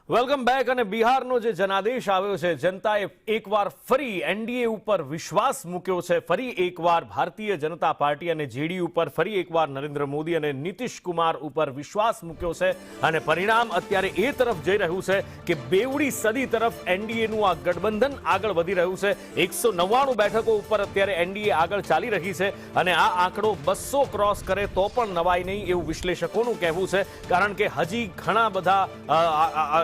Welcome back. અને બિહારનો જે જનાદેશ આવ્યો છે, જનતાએ એકવાર ફરી એનડીએ ઉપર વિશ્વાસ મૂક્યો છે। ફરી એકવાર ભારતીય જનતા પાર્ટી અને જેડી ઉપર ફરી એકવાર નરેન્દ્ર મોદી અને નીતિશ કુમાર ઉપર વિશ્વાસ મૂક્યો છે અને પરિણામ અત્યારે એ તરફ જઈ રહ્યું છે કે બેવડી સદી તરફ એનડીએનું આ ગઠબંધન આગળ વધી રહ્યું છે। 199 બેઠકો ઉપર અત્યારે એનડીએ આગળ ચાલી રહી છે અને આ આંકડો 200 ક્રોસ કરે તો પણ નવાઈ નહીં એવું વિશ્લેષકોનું કહેવું છે, કારણ કે હજી ઘણા બધા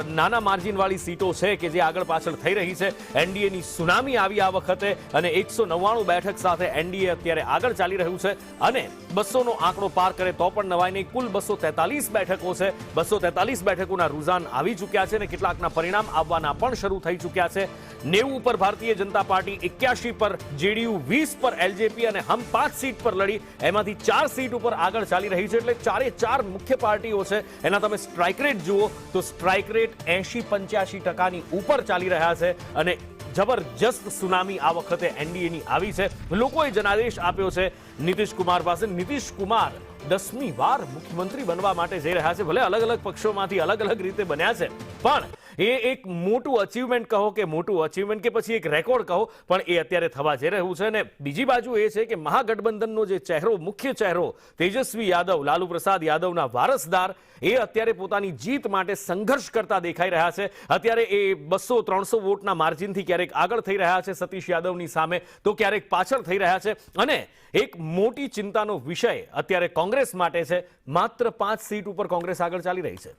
નાના માર્જિન વાળી સીટો છે કે જે આગળ પાછળ થઈ રહી છે। એનડીએની સુનામી આવી આ વખતે અને 199 બેઠક સાથે એનડીએ અત્યારે આગળ ચાલી રહ્યું છે અને 200 નો આંકડો પાર કરે તો પણ નવાઈ નહીં। કુલ 243 બેઠકો છે। 243 બેઠકોના રૂઝાન આવી ચૂક્યા છે અને કેટલાકના પરિણામ આવવાના પણ શરૂ થઈ ચૂક્યા છે। 90 ઉપર ભારતીય જનતા પાર્ટી, 81 પર જેડીયુ, 20 પર એલજેપી અને હમ 5 સીટ પર લડી એમાંથી 4 સીટ ઉપર આગળ ચાલી રહી છે। એટલે ચારે ચાર મુખ્ય પાર્ટીઓ છે એના તમે સ્ટ્રાઇક રેટ જુઓ તો સ્ટ્રાઇક રેટ 80-85% ઉપર ચાલી રહ્યા છે અને જબરજસ્ત સુનામી આ વખતે એનડીએની આવી છે। લોકોએ જનાદેશ આપ્યો છે નીતિશ કુમાર પાસે। નીતિશ કુમાર 10મી વાર મુખ્યમંત્રી બનવા માટે જઈ રહ્યા છે। ભલે અલગ અલગ પક્ષોમાંથી અલગ અલગ રીતે બન્યા છે, પણ એ એક મોટું અચીવમેન્ટ કહો કે મોટું અચીવમેન્ટ કે પછી એક રેકોર્ડ કહો, પણ એ અત્યારે થવા જઈ રહ્યું છે। અને બીજી બાજુ એ છે કે મહાગઠબંધનનો જે ચહેરો, મુખ્ય ચહેરો તેજસ્વી યાદવ, લાલુ પ્રસાદ યાદવના વારસદાર, એ અત્યારે પોતાની જીત માટે સંઘર્ષ કરતા દેખાઈ રહ્યા છે। અત્યારે એ 200-300 વોટના માર્જિનથી ક્યારેક આગળ થઈ રહ્યા છે સતીશ યાદવની સામે, તો ક્યારેક પાછળ થઈ રહ્યા છે। અને એક મોટી ચિંતાનો વિષય અત્યારે કોંગ્રેસ માટે છે। માત્ર 5 સીટ ઉપર કોંગ્રેસ આગળ ચાલી રહી છે।